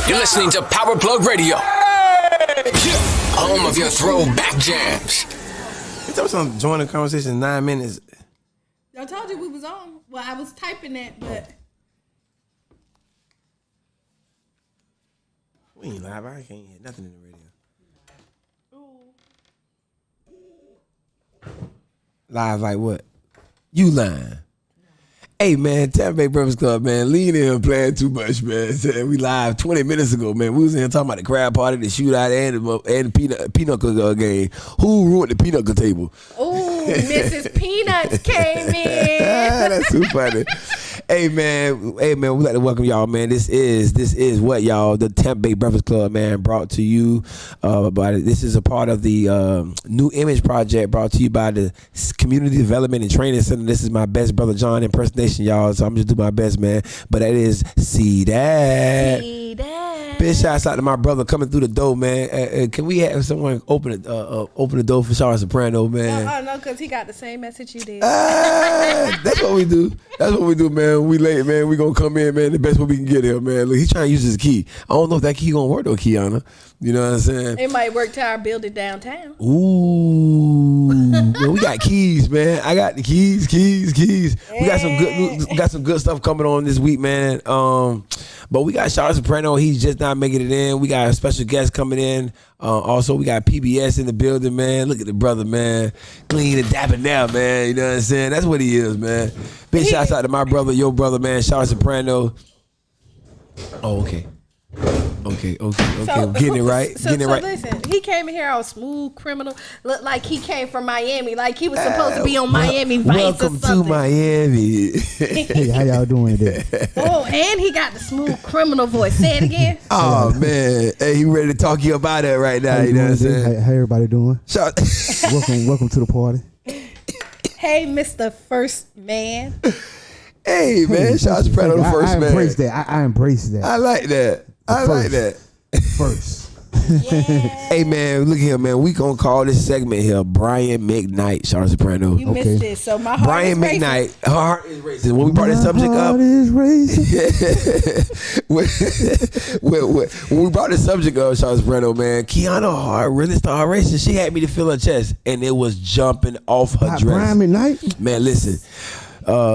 You're listening to Power Plug Radio, home of your throwback jams. You told me to join the conversation in 9 minutes. I told you we was on. Well, I was typing that, but We ain't live. I can't hear nothing in the radio. Live like what? You lying. Hey, man, Tampa Bay Breakfast Club, man. Lean in playing too much, man. We live 20 minutes ago, man. We was in here talking about the crab party, the shootout, and the pinochle game. Who ruined the pinochle table? oh, Mrs. Peanuts came in. That's too funny. Hey man, we'd like to welcome y'all, man. This is what, y'all, the Tampa Bay Breakfast Club, man, brought to you this is a part of the New Image Project brought to you by the Community Development and Training Center. This is my best brother John impersonation, y'all, so I'm just doing my best, man. But that is See That. See that. Big shouts out to my brother coming through the door, man. Can we have someone open the door for Charles Soprano, man? Oh, no, because he got the same message you did. That's what we do. That's what we do, man. We late, man. We gonna come in, man. The best way we can get here, man. Look, he's trying to use his key. I don't know if that key gonna work though, Kiana. You know what I'm saying? It might work to our building downtown. Ooh, man, we got keys, man. I got the keys. We got some good stuff coming on this week, man. But we got Charles Soprano. He's just not making it in. We got a special guest coming in. Also, we got PBS in the building, man. Look at the brother, man. Clean and dapper now, man. You know what I'm saying? That's what he is, man. Big shouts out to my brother, your brother, man, Charles Soprano. Oh, okay. Okay. Getting it right. Listen, he came in here all smooth criminal. Looked like he came from Miami. Like he was supposed to be on Miami Vice welcome or something. to Miami. Hey, how y'all doing today? Oh, and he got the smooth criminal voice. Say it again. Oh, man. Hey, he ready to talk to you about it right now. You know what I'm saying? How everybody doing? Shout- Welcome to the party. Hey, Mr. First Man. Hey, man. Charles Soprano, the first man. I embrace that. I embrace that. I like that. Like that. First. Yeah. Hey, man, look here, man. We gonna call this segment here Brian McKnight, Charles Soprano. You missed it. So my heart Brian is McKnight, her heart is racing. When we brought this subject up, is racing. when we brought this subject up, Charles Soprano, man, Kiana heart really started racing. She had me to feel her chest, and it was jumping off her dress. Brian McKnight? Man, listen.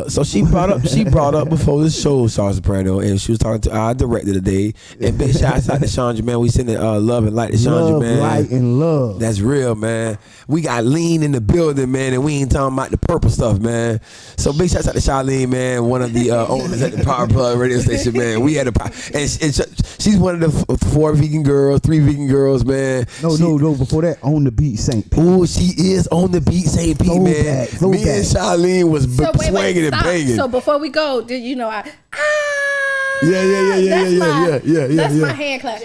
So she brought up before the show, Charles Soprano, and she was talking to our director today. And big shouts out to Chandra, man. We sending love and light to Chandra, man. Light and love. That's real, man. We got Lean in the building, man, and we ain't talking about the purple stuff, man. So big shouts out to Charlene, man, one of the owners at the Power Plug radio station, man. We had and she's one of the 3 vegan girls, man. No. Before that, on the beat, St. Pete. Ooh, she is on the beat, St. Pete, man. Me and Charlene was swinging and banging. So before we go, did you know Yeah. That's my hand clap.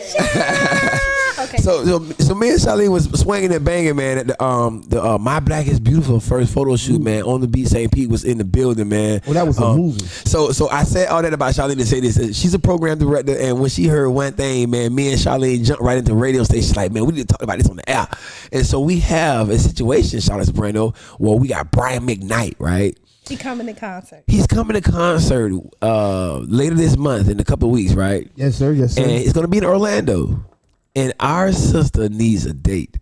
Okay. So me and Charlene was swinging and banging, man, at the My Black is Beautiful first photo shoot, man. On the beat, St. Pete was in the building, man. Well, that was a movie. So I said all that about Charlene to say this. She's a program director, and when she heard one thing, man, me and Charlene jumped right into the radio station. Like, man, we need to talk about this on the air. And so we have a situation, Charlotte Soprano, where we got Brian McKnight, right? He coming to concert. He's coming to concert later this month in a couple of weeks, right? Yes, sir. And it's going to be in Orlando. And our sister needs a date.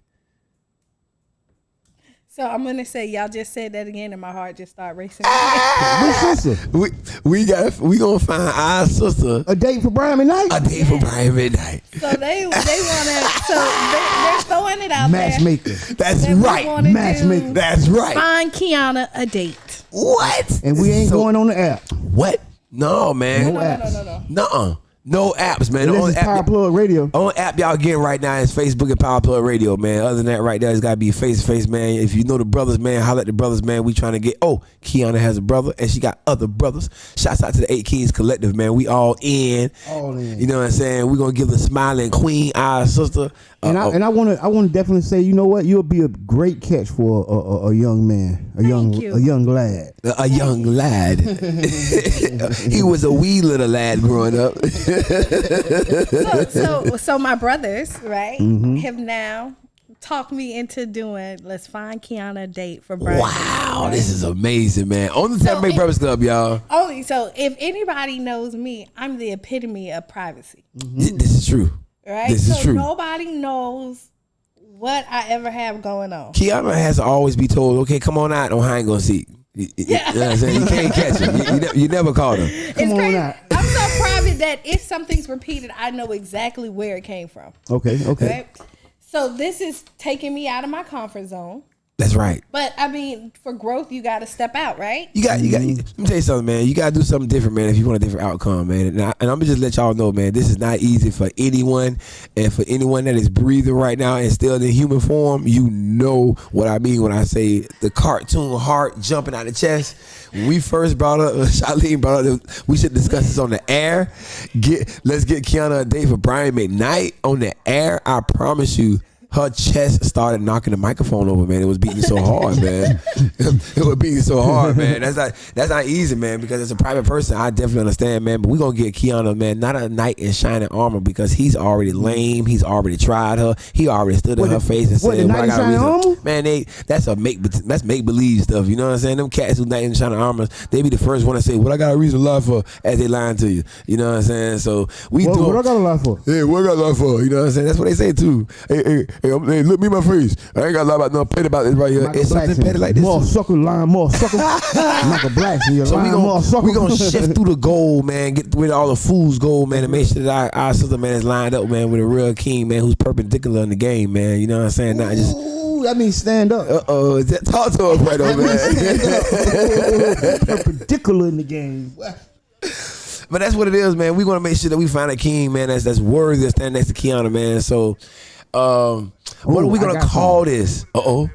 So I'm gonna say y'all just said that again, and my heart just started racing. Which sister? We gonna find our sister A date for Brian McKnight? a date for Brian McKnight. So they wanna. So they're throwing it out Matchmaker. That's there. right. Matchmaker. That's right. Find Kiana a date. What? And we ain't going on the app. What? No, man. No apps. Nuh-uh. No apps, man. The This only is app, Power Plug Radio. only app y'all getting right now is Facebook and Power Plug Radio, man. Other than that, right there, it's got to be face to face, man. If you know the brothers, man, holla at the brothers, man. We trying to get, Kiana has a brother, and she got other brothers. Shouts out to the 8 Kings Collective, man. We all in. All in. You know what I'm saying? We're going to give the smiling queen, our sister. And I want to definitely say, you know what? You'll be a great catch for a young man, a young lad. A young lad. He was a wee little lad growing up. So my brothers, right, have now talked me into doing. Let's find Kiana a date for Brian. Wow, this is amazing, man. On the Tampa Bay Breakfast Club, y'all. Only so if anybody knows me, I'm the epitome of privacy. This is true. Right? This is true. Nobody knows what I ever have going on. Kiana has to always be told, okay, come on out on hide and go seek. You know what I'm saying? You can't catch her. You never caught her. It's crazy. I'm so private that if something's repeated, I know exactly where it came from. Okay. Right? So this is taking me out of my comfort zone. That's right. But I mean, for growth, you got to step out, right? You got. Let me tell you something, man. You got to do something different, man. If you want a different outcome, man. And I'm gonna just let y'all know, man. This is not easy for anyone, and for anyone that is breathing right now and still in human form. You know what I mean when I say the cartoon heart jumping out the chest. When we first brought up, Charlene brought up, we should discuss this on the air. Let's get Kiana a date for Brian McKnight on the air. I promise you. Her chest started knocking the microphone over, man. It was beating so hard, man. It was beating so hard, man. That's not easy, man, because as a private person, I definitely understand, man. But we're going to get Kiana, man, not a knight in shining armor because he's already lame. He's already tried her. He already stood in her face and said, well, I got a reason. Man, that's make-believe stuff. You know what I'm saying? Them cats who knight in shining armor, they be the first one to say, what I got a reason to lie for as they lying to you. You know what I'm saying? So what I got to lie for? Yeah, what I got to lie for? You know what I'm saying? That's what they say, too. Hey, look me in my face. I ain't got to lie about no petty about this right here. It's something petty like this. More sucker, lying, more sucker. Michael Blackson, you're lying, more sucker. We gonna shift through the goal, man. Get rid of all the fool's gold, man, and make sure that our sister, man, is lined up, man, with a real king, man, who's perpendicular in the game, man. You know what I'm saying? Not just. Ooh, that means stand up. Talk to us right over, man. Perpendicular in the game. But that's what it is, man. We want to make sure that we find a king, man, that's worthy to stand next to Kiana, man. So. What are we gonna call this? What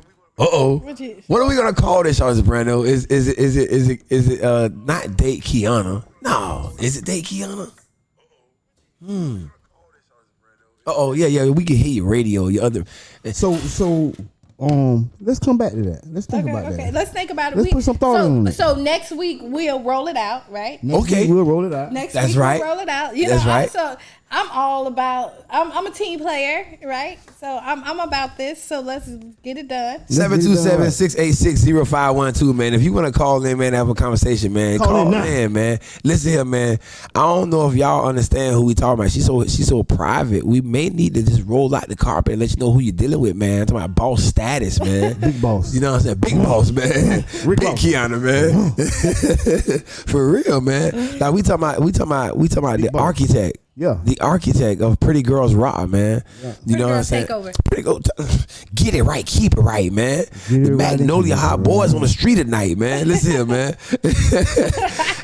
are we gonna call this, Charles Brando? Is it not date Kiana? No, is it date Kiana? Yeah, we can hear your radio, your other. So let's come back to that. Let's think about that. Okay, let's think about it. Let's put some thought on it. So next week we'll roll it out, right? Next week we'll roll it out. Next week we'll roll it out. That's right. So I'm all about. I'm a team player, right? So I'm about this. So let's get it done. 727-686-0512, man. If you want to call in, man, have a conversation, man. Call in, man. Listen here, man. I don't know if y'all understand who we talking about. She's so private. We may need to just roll out the carpet and let you know who you're dealing with, man. I'm talking about boss status, man. Big boss. You know what I'm saying? Big boss, man. Big Kiana, man. For real, man. Like we talking about the architect. Yeah. The architect of Pretty Girls Rock, man. Yeah. You know what I'm saying? Get it right, keep it right, man. The Magnolia Hot Boys on the street at night, man. Listen here, man.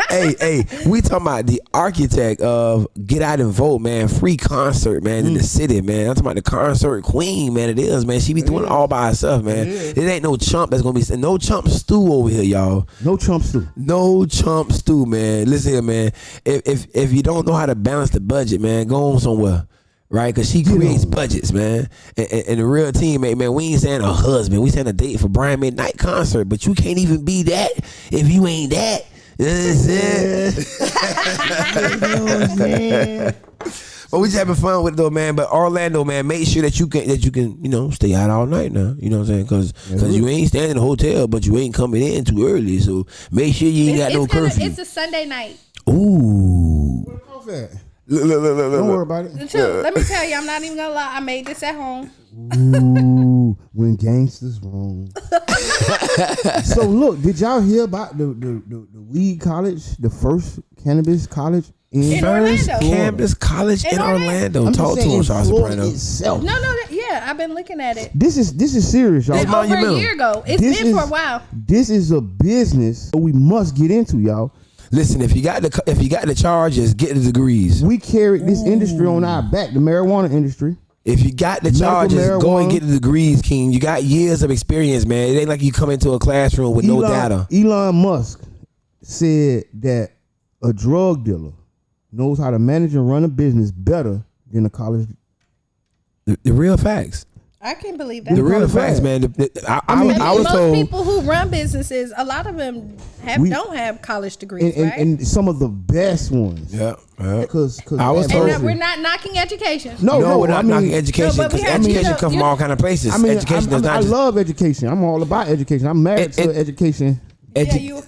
hey, we talking about the architect of Get Out and Vote, man. Free concert, man, in the city, man. I'm talking about the concert queen, man. It is, man. She be doing it all by herself, man. It ain't no chump that's gonna be no chump stew over here, y'all. No chump stew. No chump stew, man. Listen here, man. If you don't know how to balance the budget, man, go on somewhere. Right, because she creates budgets, man. And the real teammate, man, we ain't saying a husband. We saying a date for Brian McKnight concert. But you can't even be that if you ain't that. You know what I'm saying? But we just having fun with it though, man. But Orlando, man, make sure that you can stay out all night now. You know what I'm saying? Because you ain't staying in the hotel, but you ain't coming in too early. So make sure you ain't got no curfew. It's a Sunday night. Ooh. Look. Don't worry about it. Let me tell you, I'm not even gonna lie. I made this at home. Ooh, when gangsters roam. So look, did y'all hear about the weed college, the first cannabis college in Orlando? Cannabis college in Orlando. Talk to him, Charles Soprano. No, yeah, I've been looking at it. This is serious, y'all. It's over a year ago. It's been for a while. This is a business we must get into, y'all. Listen, if you got the charges, get the degrees. We carry this industry on our back, the marijuana industry. If you got the charges, go and get the degrees, King. You got years of experience, man. It ain't like you come into a classroom with no data. Elon Musk said that a drug dealer knows how to manage and run a business better than a college. The real facts. I can't believe that. The real facts, man. I was most told people who run businesses, a lot of them don't have college degrees, right? And some of the best ones. Yeah. Because I was told. And we're not knocking education. No, we're not knocking education No, but we because have to, education comes from all kind of places. Education does not. I love education. I'm all about education. I'm married to education. That's real.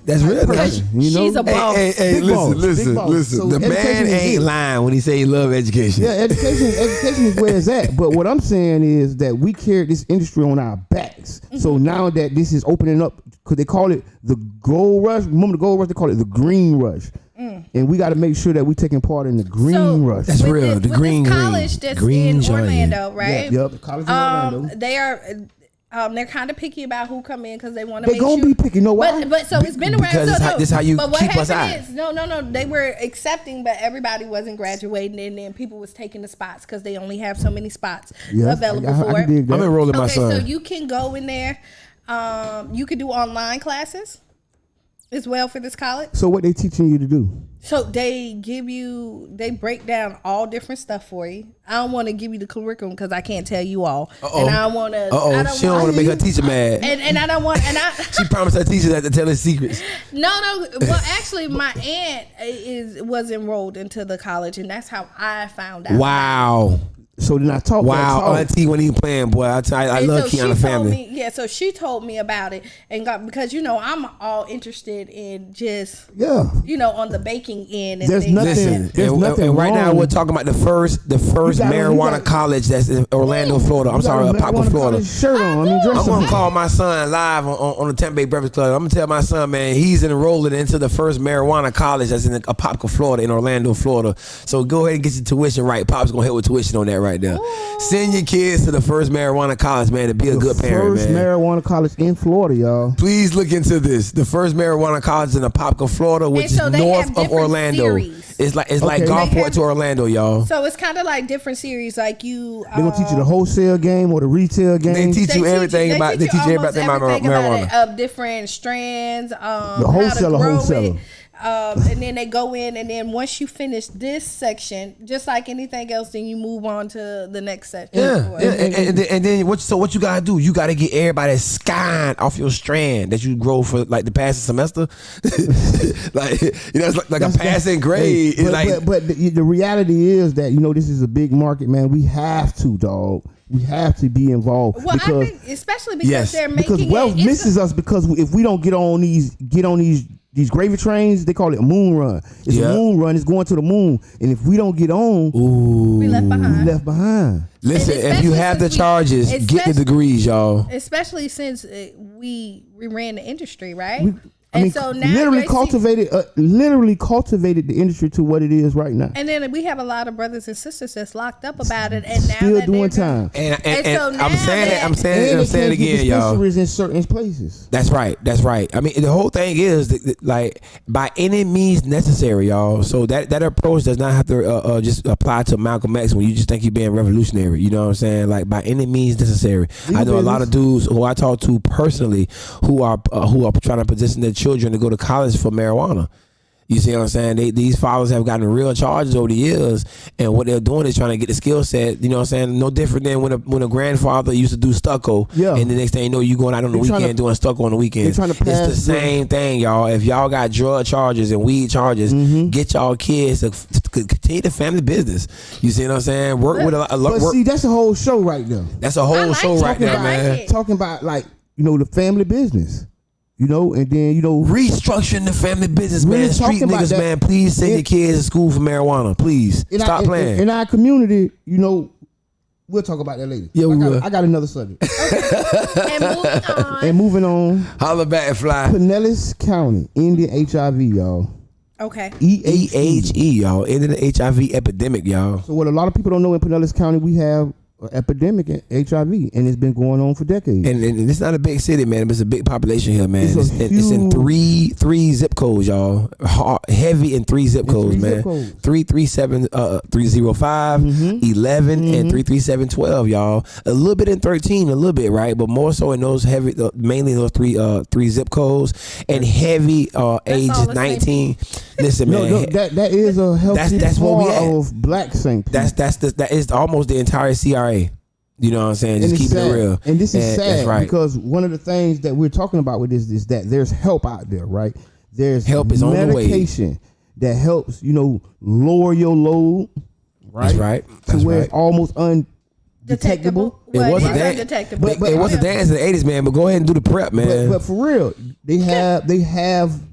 You know? She's a boss. Hey, listen. So the man ain't lying when he say he love education. Yeah, education is where it's at. But what I'm saying is that we carry this industry on our backs. So now that this is opening up, because they call it the gold rush. Remember the gold rush? They call it the green rush. And we got to make sure that we're taking part in the green rush. That's real. The green college that's in Orlando, right? Yep. The college in Orlando. They are. They're kind of picky about who come in because they want to make sure. They're going to be picky. No, why? But so it's been around. Because this is how you but what keep us out. is, no. They were accepting, but everybody wasn't graduating, and then people was taking the spots because they only have so many spots available for it. I'm enrolling my son. So you can go in there. You could do online classes as well for this college. So what they teaching you to do? So they break down all different stuff for you. I don't want to give you the curriculum because I can't tell you all. And I don't want to. She don't want to make her teacher mad. And I don't want. She promised her teacher that to tell her secrets. No. Well, actually, my aunt was enrolled into the college, and that's how I found out. Wow. So then I talk. Wow, Auntie, when he playing, boy, I love Kiana family. So she told me about it, and because I'm all interested in just on the baking end. And there's nothing. And right now we're talking about the first marijuana college that's in Orlando, Florida. I'm sorry, Apopka, Florida. Shirt on. I'm gonna call my son live on the Tampa Bay Breakfast Club. I'm gonna tell my son, man, he's enrolling into the first marijuana college that's in Apopka, Florida, in Orlando, Florida. So go ahead and get your tuition right. Pop's gonna help with tuition on that right there. Send your kids to the first marijuana college, man, to be a good parent, man. First marijuana college in Florida, y'all. Please look into this. The first marijuana college in Apopka, Florida, which is north of Orlando. Series. It's like Gulfport to Orlando, y'all. So it's kind of like different series, like you. They're gonna teach you the wholesale game or the retail game. They teach you everything about. They teach you everything about marijuana. Of different strands. The wholesaler. And then they go in, and then once you finish this section, just like anything else, then you move on to the next section. And then what you gotta do? You gotta get everybody skying off your strand that you grow for like the past semester. Like it's like a passing grade. But the reality is that this is a big market, man. We have to, dog. We have to be involved. Well, I think especially because they're making because wealth misses us because if we don't get on these gravy trains, they call it a moon run. It's a moon run. It's going to the moon. And if we don't get on, we left behind. Listen, if you have the charges, get the degrees, y'all. Especially since we ran the industry, right? So now literally cultivated the industry to what it is right now. And then we have a lot of brothers and sisters that's locked up about it, and now still doing time. And so I'm saying it again, y'all. In certain places. That's right. I mean, the whole thing is like by any means necessary, y'all. So that approach does not have to just apply to Malcolm X when you just think you're being revolutionary. You know what I'm saying? Like by any means necessary. I know a lot of dudes who I talk to personally who are trying to position their children to go to college for marijuana. You see what I'm saying? These fathers have gotten real charges over the years, and what they're doing is trying to get the skill set. You know what I'm saying? No different than when a grandfather used to do stucco, and the next thing you know, you going out on the weekend doing stucco on the weekends. It's the same thing, y'all. If y'all got drug charges and weed charges, get y'all kids to continue the family business. You see what I'm saying? Work with a lot. See, that's a whole show right there. That's a whole show right there, man. Talking about the family business. And then restructuring the family business, man. Street niggas, man. Please send your kids to school for marijuana. Please stop playing. In our community, we'll talk about that later. Yeah, we will. I got another subject. And moving on. Holla back and fly. Pinellas County, Indian HIV, y'all. Okay. EHE, y'all. Ending the HIV epidemic, y'all. So what a lot of people don't know, in Pinellas County, we have epidemic in HIV, and it's been going on for decades. And it's not a big city, man, but it's a big population here, man. It's in three zip codes, y'all. Heavy in 3 zip codes, man. 337 305 11 and 33712, y'all. A little bit in 13, a little bit, right? But more so in those heavy, mainly those three zip codes, and heavy age 19. Listen, man. That is a healthy part of Black St. Pete. That is almost the entire CRA. You know what I'm saying? Just keep it real. And this is sad that's right. because one of the things that we're talking about with this is that there's help out there, right? There's help is on the way. Medication that helps, lower your load, right? That's right. That's to where right. it's almost undetectable. It wasn't that. Undetectable. It wasn't dance in the 80s, man. But go ahead and do the prep, man. But for real, they have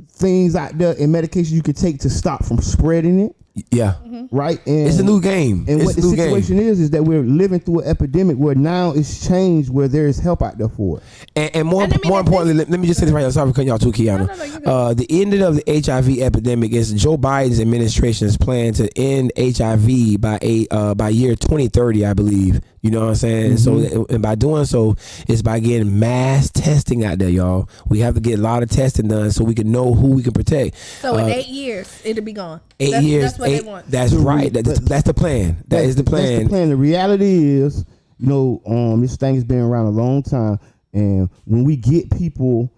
things out there and medication you can take to stop from spreading it. Yeah. Right? And it's a new game. And what the situation is that we're living through an epidemic where now it's changed where there is help out there for it. And more importantly, let me just say this right now. Sorry for cutting y'all too, Kiana. The ending of the HIV epidemic is Joe Biden's administration's plan to end HIV by year 2030, I believe. You know what I'm saying? So, and by doing so, it's by getting mass testing out there, y'all. We have to get a lot of testing done so we can know who we can protect. So in 8 years, it'll be gone. 8 years. That's what they want. That's right. That's the plan. That is the plan. That's the plan. The reality is, this thing has been around a long time, and when we get people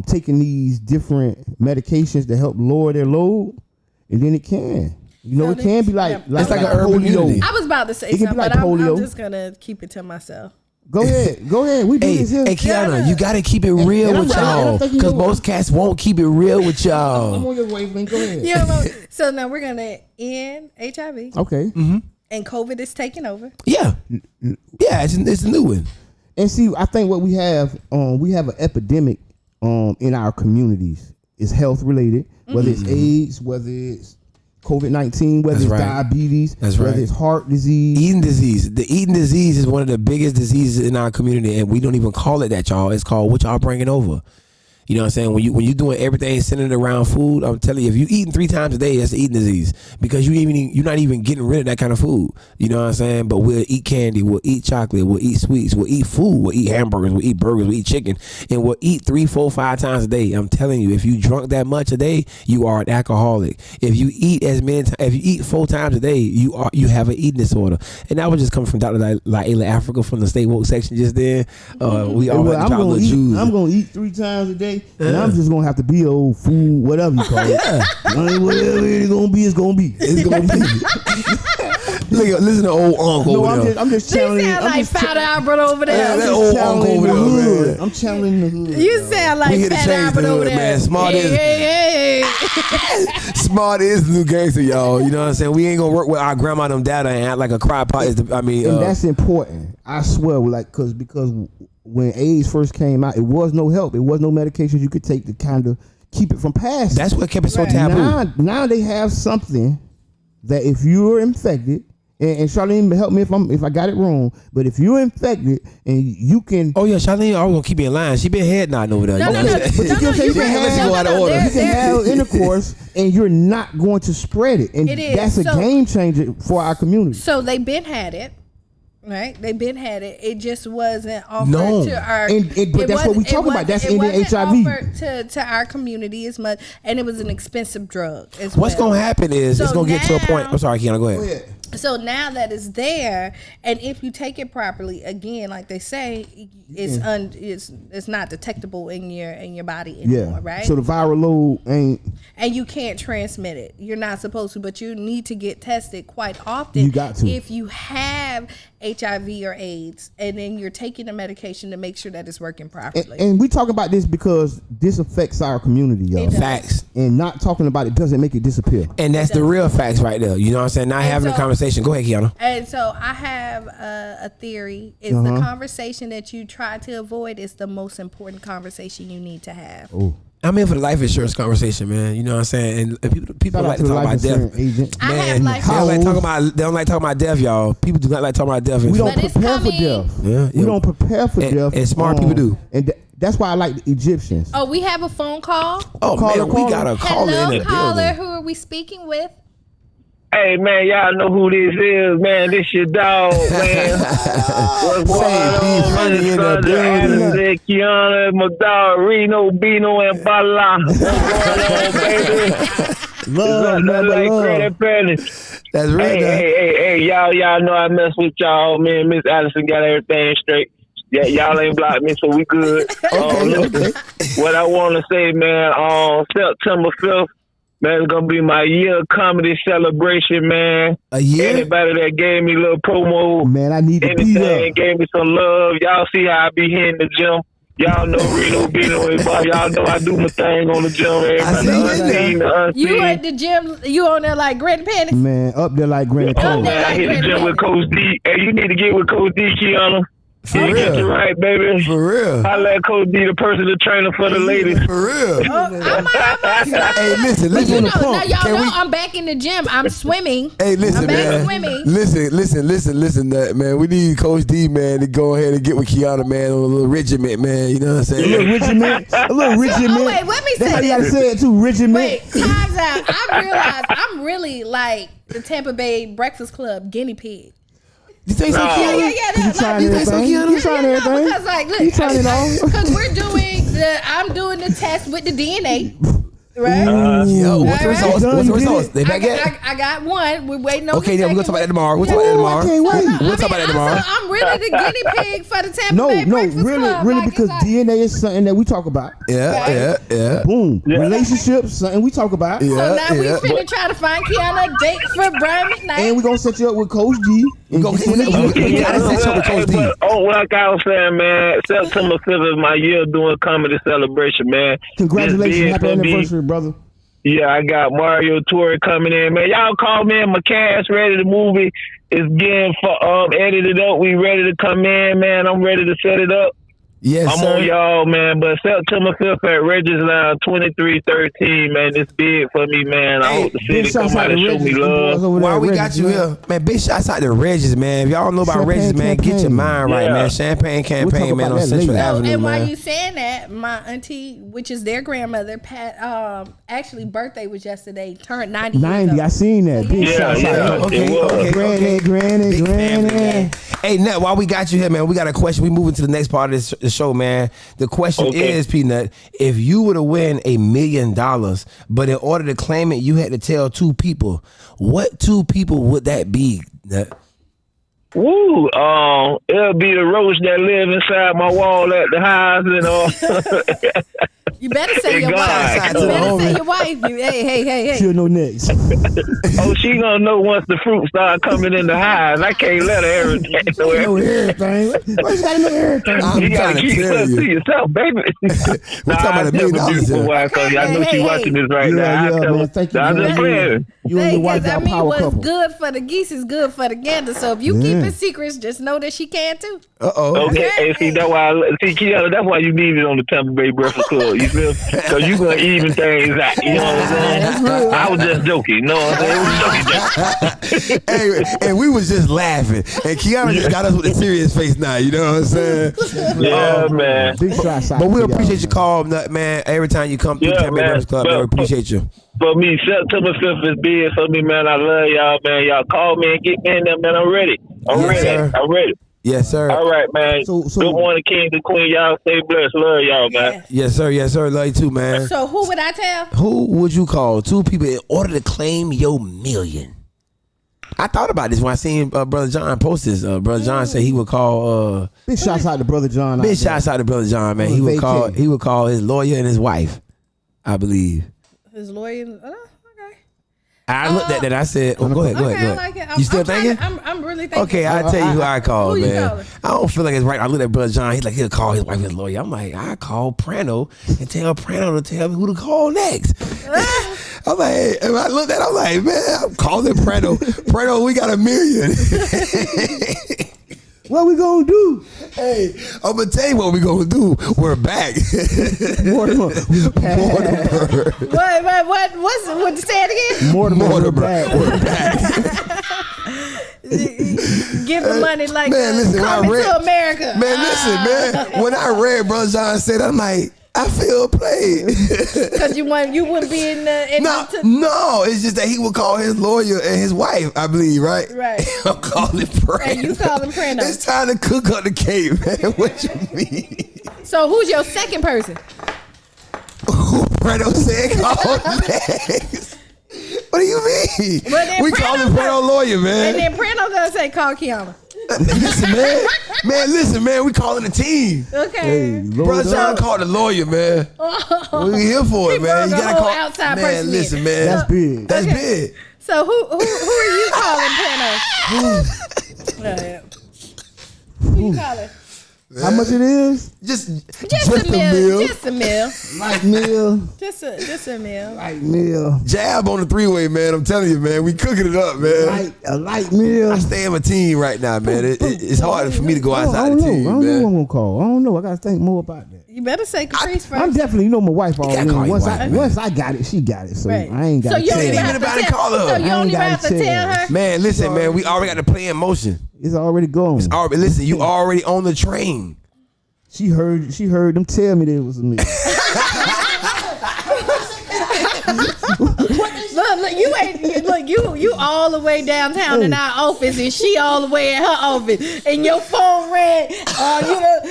taking these different medications to help lower their load, and then it can. It can be like it's like an urban immunity. I was about to say something, like but polio. I'm just gonna keep it to myself. Go ahead. We do this here. Hey, Kiana, you gotta keep it real with y'all, because most cats won't keep it real with y'all. I'm on your wavelength. Go ahead. So now we're gonna end HIV. Okay. And COVID is taking over. Yeah, it's a new one. And see, I think what we have an epidemic in our communities. It's health related, whether it's AIDS, whether it's COVID-19, whether it's diabetes, whether it's heart disease. Eating disease. The eating disease is one of the biggest diseases in our community, and we don't even call it that, y'all. It's called what y'all bringing over. You know what I'm saying? When you doing everything centered around food, I'm telling you, if you eating 3 times a day, that's an eating disease, because you're not even getting rid of that kind of food. You know what I'm saying? But we'll eat candy, we'll eat chocolate, we'll eat sweets, we'll eat food, we'll eat hamburgers, we'll eat burgers, we'll eat chicken, and we'll eat 3, 4, 5 times a day. I'm telling you, if you drunk that much a day, you are an alcoholic. If you eat if you eat 4 times a day, you have an eating disorder. And that was just coming from Dr. Laila Africa from the Stay Woke section just then. We all had to drop little Jews. I'm gonna eat 3 times a day, and I'm just gonna have to be old food, whatever you call it. Whatever it's gonna be, it's gonna be. It's gonna be. Listen to old uncle. No, I'm just challenging. You sound like Fat Albert over there. Yeah, that old uncle over there, man. I'm challenging the hood. You sound like Fat Albert over there. Man. Smart Smart is the new gangster, y'all. You know what I'm saying? We ain't gonna work with our grandma them data and act like a cry pot is the. And that's important. I swear, because when AIDS first came out, it was no help. It was no medications you could take to kind of keep it from passing. That's what kept it so taboo. Now they have something that if you're infected, and Charlene, help me if I got it wrong, but if you're infected and you can... Oh yeah, Charlene, I was going to keep you in line. She been head nodding over there. No. You can have intercourse and you're not going to spread it. And that's a game changer for our community. So they been had it. Right, they been had it. It just wasn't offered to our. But that's what we talk about. That's ending HIV. Offered to our community as much, and it was an expensive drug. What's gonna happen is it's gonna get to a point. I'm sorry, Kiana, go ahead. So now that it's there, and if you take it properly, again, like they say, it's not detectable in your body anymore, right? So the viral load ain't, and you can't transmit it. You're not supposed to, but you need to get tested quite often. You got to if you have HIV or AIDS, and then you're taking the medication to make sure that it's working properly. And we talk about this because this affects our community, y'all. Facts. And not talking about it doesn't make it disappear. And that's the real facts right there. You know what I'm saying? Not having a conversation. Go ahead, Kiana. And so I have a theory. Is the conversation that you try to avoid is the most important conversation you need to have. Oh. I'm in for the life insurance conversation, man. You know what I'm saying? And people like to talk about death. Man, they don't like talking about death, y'all. People do not like talking about death. We don't prepare for death. Yeah. We don't prepare for death. And smart people do. And that's why I like the Egyptians. Oh, we have a phone call? Oh, man, we got a caller in the caller, building. who are we speaking with? Hey, man, y'all know who this is, man. This your dog, man. What's going on, man? It's Kiana, my dog, Reno, Bino, and Bala. What's going on, baby? That's right. Hey, y'all know I mess with y'all. Me and Miss Allison got everything straight. Yeah, y'all ain't blocked me, so we good. Okay. What I want to say, man, September 5th, Man, it's gonna be my year comedy celebration, man. A year? Anybody that gave me a little promo, Man, I need to be there. anything, gave me some love. Y'all see how I be here in the gym. Y'all know Reno Bino and Bob. Y'all know I do my thing on the gym. Everybody the unseen. You at the gym, you on there like Granny Panties? Man, up there like Granny Oh, Panties. man, I hit the gym with Coach D. Hey, you need to get with Coach D, Kiana. For He get you real. right, baby. For real. I let Coach D, the personal trainer for the ladies. For real. Hey, listen. But you know, pump. now y'all Can know we- I'm back in the gym. I'm swimming. Hey, listen, I'm back man. swimming. Listen, man. We need Coach D, man, to go ahead and get with Kiana, man, on a little regiment, man. You know what I'm A saying? little regiment. A little regiment. Oh wait, let me That's say how you gotta this. say it too, regiment. Wait, time's out. I realized I'm really like the Tampa Bay Breakfast Club guinea pig. You think so, Nah. Kiana? Yeah. You trying You think so, everything? Kiana? You trying everything? Because like, look, You trying it all? because I'm doing the test with the DNA, right? Yo, what's the All right. results? What's the results? They I back yet? got one. We're waiting on. Okay, the then we're gonna second talk about that one. tomorrow. We'll talk about that Ooh, I tomorrow. can't wait. We'll talk about that tomorrow. I'm really the guinea pig for the Tampa No, Bay Breakfast really, Club. really, Like, because it's like- DNA is something that we talk about. Yeah. Boom. Relationships, something we talk about. So Yeah, now we yeah. finna try to find Kiana a date for Brian McKnight. And we're gonna set you up with Coach G. And Go- get you in the we- gym. we gotta set you up with Coach D. Like I was saying, man, September 5th is my year doing comedy celebration, man. Congratulations. This Happy big for me. anniversary, brother. Yeah, I got Mario Torre coming in, man. Y'all call me in. My cast ready. The movie is getting edited up. We ready to come in, man. I'm ready to set it up. Yes, I'm sir. on y'all, man. But September 5th at Regis Lounge, 2313, man. It's big for me, man. I Hey, hope the Big city shouts come out out to and show me Regis. Them boys love. over there While at we Regis, got you man. here, man, big shouts out to Regis, man. If y'all know about Champagne Regis, man, get your campaign. mind right, Yeah. man. Champagne talk campaign, man, about on that Central later. Avenue, And while man. you saying that, my auntie, which is their grandmother, Pat, actually birthday was yesterday, turned 90. 90, I seen that. Big Yeah, shouts yeah. out. Okay, It was. okay. Granny. Big family, man. Hey, Nut, while we got you here, man, we got a question. We moving to the next part of the show, man. The question Okay. is, Peanut, if you were to win $1 million, but in order to claim it, you had to tell two people, what two people would that be, Nut? Woo! It'll be the roach that live inside my wall at the house, and You better say your God. wife. Shout out You to the better say homie. your wife. Hey. She'll know next. oh, she gonna know once the fruit start coming in the hive. I can't let her everything. know everything. Why you gotta know everything? I'm You trying gotta to keep tell it to you. yourself, baby. We talking about $1 million beautiful here. wife. I know she Hey. watching this right now. I Yeah, tell man. her, Thank you. I'm man. just playing. You and your wife Because got power what's couple. good for the geese is good for the gander. So if you keep Yeah. it secrets, just know that she can too. Uh-oh. Okay, hey, see that's why. Kiana, that's why you need it on the Tampa Bay Breakfast Club. You feel? Because you gonna even things out. You know what I'm saying? I was just joking. You know what I'm saying? It was joking. Hey, and we was just laughing. And Kiana just got us with a serious face now, you know what I'm saying? Yeah, man. Big shots out But we to y'all, appreciate your man. call, Nut, man. Every time you come through Yeah, Tampa Bay man. Breakfast Club, man, we appreciate you. For me, September 5th is big for me, man. I love y'all, man. Y'all call me and get me in there, man. I'm ready. Yes, sir. I'm ready. Yes, sir. All right, man. So- Good morning, King and Queen. Y'all stay blessed. Love y'all, man. Yes, sir. Yes, sir. Love you too, man. So who would I tell? Who would you call two people in order to claim your $1 million? I thought about this when I seen Brother John post this. Brother John said he would call. Big shouts out to Brother John. Big shouts out to Brother John, man. On He would vacay. call. He would call his lawyer and his wife, I believe. His lawyer. Okay. I looked at that. I said, "Oh, go ahead, go Okay, ahead, go I ahead." like it. You still I'm trying thinking? to- I'm really thinking. Okay, I'll tell you who I call, Who you man. calling? I don't feel like it's right. I look at Brother John. He's like, he'll call his wife his lawyer. I'm like, I call Prano and tell Prano to tell me who to call next. I'm like, hey, and I looked at it, I'm like, man, I'm calling Prano. Prano, we got $1 million. What we gonna do? Hey, I'm going to tell you what we're going to do. We're back. Mortimer. Mortimer. What? Say it again. Mortimer. Mortimer. We're back. Give the money like Man, listen, when I coming read- to America. Man, listen, man. When I read Brother John say that, I'm like, I feel played. Because you wouldn't be in the No, it's just that he would call his lawyer and his wife, I believe, right? Right. I'm calling Prano. And you call him Prano. It's time to cook up the cake, man. What you mean? So who's your second person? Prano said call next. What do you mean? Well, then We Prano call him gonna- Prano lawyer, And man. then Prano gonna say call Kiana. Listen, man. Listen, man. We calling the team. Okay. Hey, Bro, John called the lawyer, man. We here for it, man. You gotta call. Outside Man, person listen, in. man. That's big. That's big. So who are you calling, Panos? Who you calling? How much it is? Just a meal. Just a meal. Light meal. Just a meal. Light meal. jab on the 3-way, man. I'm telling you, man. We cooking it up, man. A light meal. I stay in my team right now, man. It's hard for me to go outside the team, I don't know man. what I'm gonna call. I don't know. I gotta think more about that. You better say Caprice first. I'm definitely, my wife already. call your Once wife, man. once I got it, she got it. So Right. I ain't got So to you don't tell even her. have to Anybody tell call her. So you I don't ain't even gotta have to tell tell her. her. Man, listen, man. We already got the play in motion. It's already gone. Listen, you already on the train. She heard them tell me there was a meal. Look, you all the way downtown in our office, and she all the way in her office, and your phone rang.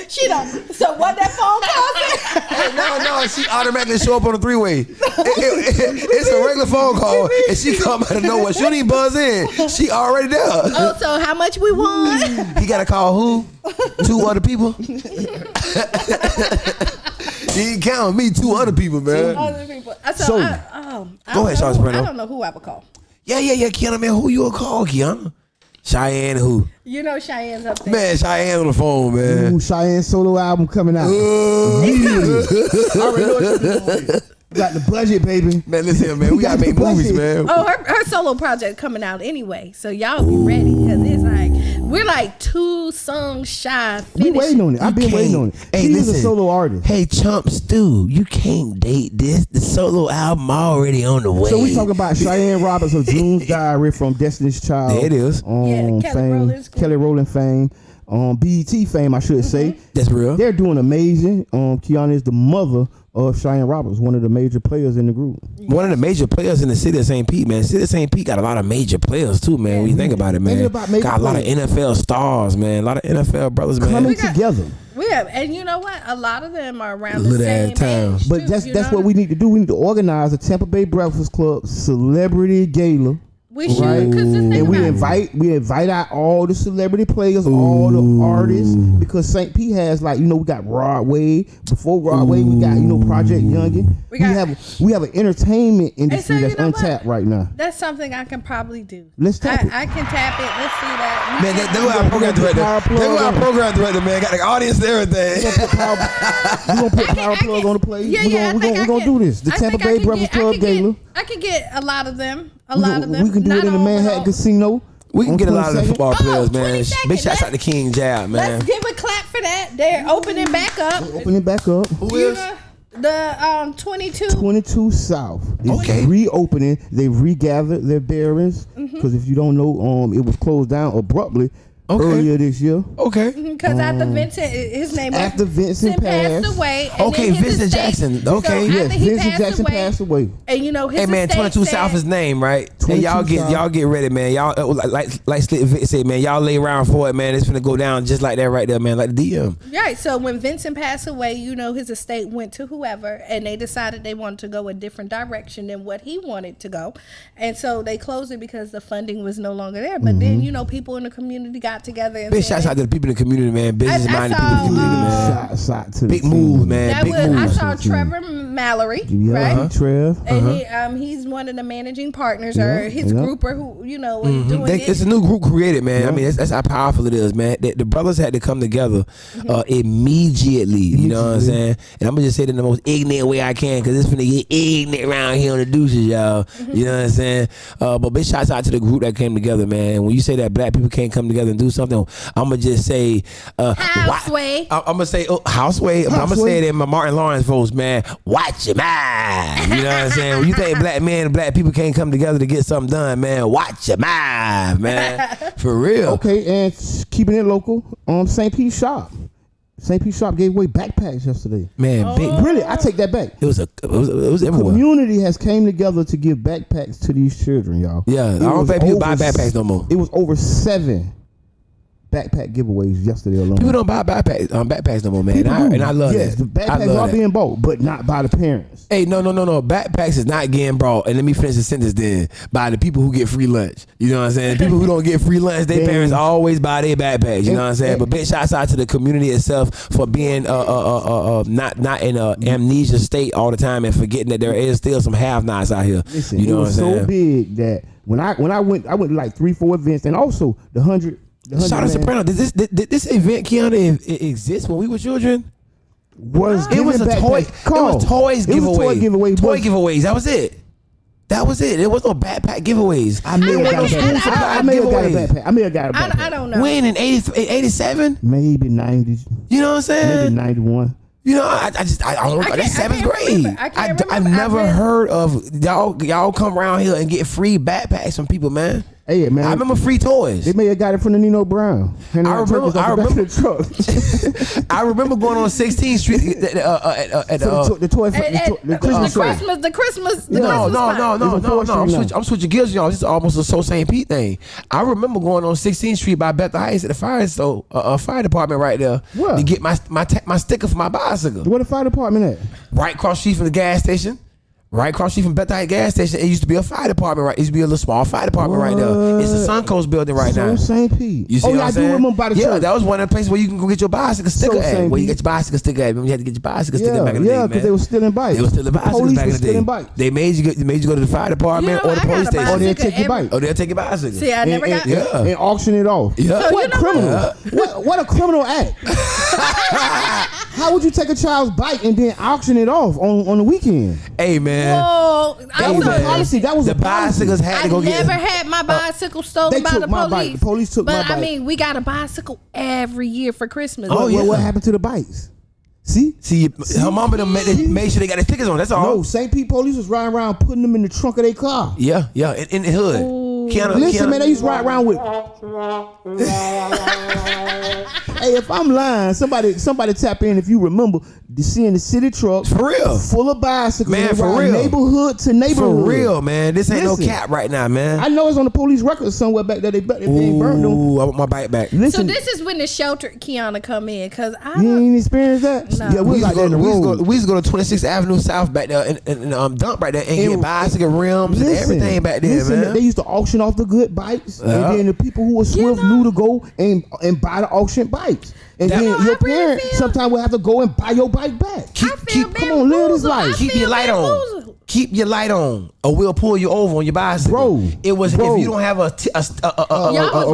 She don't. So what that phone call? No, she automatically show up on the 3-way. It's a regular phone call, and she come out of nowhere. She don't even buzz in. She already there. Oh, so how much we won? He got to call who? 2 other people? He ain't counting me, 2 other people, man. Other people. Go So, ahead, Charles I Brando. don't know who I would call. Yeah, Kiana, man. Who you gonna call, Kiana? Cheyenne who? You know Cheyenne's up there. Man, Cheyenne on the phone, man. Ooh, Cheyenne solo album coming out. Uh, I already know what you're doing. Got the budget, baby. Man, listen, man. We gotta make movies, man. Oh, her solo project coming out anyway, so y'all be ready because it's like we're like 2 songs shy. We waiting on it. I've been waiting on it. Hey, She's listen. a solo artist. Hey, Chump Stew, you can't date this. The solo album already on the way. So we talking about Cheyenne Roberts of June's Diary from Destiny's Child. There it is. Kelly Rowland fame. BET fame, I should say. That's real. They're doing amazing. Kiana is the mother of Cheyenne Roberts, one of the major players in the group. One of the major players in the city of St. Pete, man. City of St. Pete got a lot of major players too, man. When you think about it, man. Got a lot of NFL stars, man. A lot of NFL brothers, man. Coming together. We have, and you know what? A lot of them are around the Little same ass town. age. But too, that's what we need to do. We need to organize a Tampa Bay Breakfast Club celebrity gala. We should, Right, because the thing and we about invite out all the celebrity players, all the artists, because St. Pete has we got Rod Wave. Before Rod Wave, we got Project Youngin. We have an entertainment industry so, that's untapped right now. That's something I can probably do. Let's tap it. I can tap it. Let's see that. Man, that's why our program director. That's why our program director, man, got the audience and everything. We're gonna put Power Plug on the plate. We're gonna do this. The Tampa Bay Breakfast Club gala. I could get a lot of them. We can do it in the Manhattan Casino. We can get a lot of the football players, man. 22nd. Big shouts out to King Jab, man. Let's give a clap for that. They're opening back up. Opening back up. Who is? The 22. 22 South is Okay. reopening. They regathered their bearings because if you don't know, it was closed down abruptly earlier this year. Okay. Because after Vincent, his name was After Vincent passed passed away. and Okay, then his Vincent estate- Jackson. So Okay. after Yes, he Vincent Jackson passed away. And his Hey man, estate 22 said- South is name, right? And 22 y'all South. get ready, man. Y'all like Slick Vic said, man. Y'all lay around for it, man. It's finna go down just like that right there, man. Like the DM. Right. So when Vincent passed away, his estate went to whoever, and they decided they wanted to go a different direction than what he wanted to go, and so they closed it because the funding was no longer there. But then people in the community got together and Big said, shouts out to the people in the community, man. Business minded people in the saw, community, man. Shot to Big the team. move, man. That Big was, I move. saw Trevor Mallory, Yeah, right? Trev. And he's one of the managing partners or his grouper who is doing It's it. a new group created, man. I mean, that's how powerful it is, man. The brothers had to come together immediately. You know what I'm saying? And I'm gonna just say it in the most ignorant way I can, because it's finna get ignorant around here on the deuces, y'all. You know what I'm saying? But big shouts out to the group that came together, man. And when you say that black people can't come together and do something, I'm gonna just say Houseway. I'm gonna say Houseway, but I'm gonna say it in my Martin Lawrence voice, man. Watch your mind. You know what I'm saying? When you think black men and black people can't come together to get something done, man, watch your mind, man. For real. Okay, and keeping it local, St. Pete Shop. St. Pete Shop gave away backpacks yesterday. Man, big. Really, I take that back. It was everywhere. Community has came together to give backpacks to these children, y'all. Yeah, I don't think people buy backpacks no more. It was over 7 backpack giveaways yesterday alone. People don't buy backpacks no more, man. And I love yes, that. the backpacks are being bought, but not by the parents. Hey, no. Backpacks is not getting brought. And let me finish the sentence then. By the people who get free lunch. You know what I'm saying? People who don't get free lunch, their parents always buy their backpacks. You know what I'm saying? But big shouts out to the community itself for being not in a amnesia state all the time and forgetting that there is still some have-nots out here. Listen, you know it was what I'm saying? so big that when I went to like 3-4 events, and also the 100. Shout out to Soprano. Did this event, Kiana, exist when we were children? It was toy. It was toys giveaways. It was toy giveaway. Toy giveaways. That was it. There was no backpack giveaways. I may have got a backpack. I may have got a backpack. I don't know. When in 87? Maybe 90s. You know what I'm saying? Maybe 91. You know, I don't know. That's seventh grade. I've remember. never heard of y'all come around here and get free backpacks from people, man. Hey, man. I remember free toys. They may have got it from the Nino Brown. I remember going on 16th Street at the toy the Christmas. No. I'm switching gears, y'all. This is almost a So St. Pete thing. I remember going on 16th Street by Bethel Heights at the fire department right there to get my sticker for my bicycle. Where the fire department at? Right across the street from the gas station. Right across the street from Bethel Heights gas station, it used to be a fire department. Right, it used to be a little small fire department right there. It's the Suncoast building right now. St. Pete. You see what I'm saying? I do remember by the church. Yeah, that was one of the places where you can go get your bicycle sticker at. Where you get your bicycle sticker at. Remember you had to get your bicycle sticker back in the day, man. because they were stealing bikes. They were stealing bicycles back in the day. They made you go to the fire department or the police station. Or they'll take your bike. Or they'll take your bicycle. See, I never got. And auction it off. Yeah. So What criminal? What a criminal act. How would you take a child's bike and then auction it off on the weekend? Hey, man. Whoa, That was a policy. That was the a policy. bicycles had to go get. I never had my bicycle stolen by the my police. bike. The police took my But bike. I mean, we got a bicycle every year for Christmas. What happened to the bikes? See, her mama done made sure they got their stickers on. That's all. No, St. Pete police was riding around putting them in the trunk of their car. Yeah, in the hood. Listen, man, they used to ride around with. Hey, if I'm lying, somebody tap in if you remember seeing the city truck for real, full of bicycles, man, for real, neighborhood to neighborhood, for real, man. This ain't no cap right now, man. I know it's on the police record somewhere back there. They ain't burned them. Ooh, I want my bike back. Listen, So this is when the sheltered Kiana come in, cause you ain't experienced that. No. Yeah, we used to go to 26th Avenue South back there and dump right there and get bicycle rims and everything back there, man. They used to auction off the good bikes, and then the people who were swift knew to go and buy the auction bikes. And then your parents sometimes will have to go and buy your bike back. Come on, live this life. Keep your light on. Keep your light on, or we'll pull you over on your bicycle. Bro, it was if you don't have a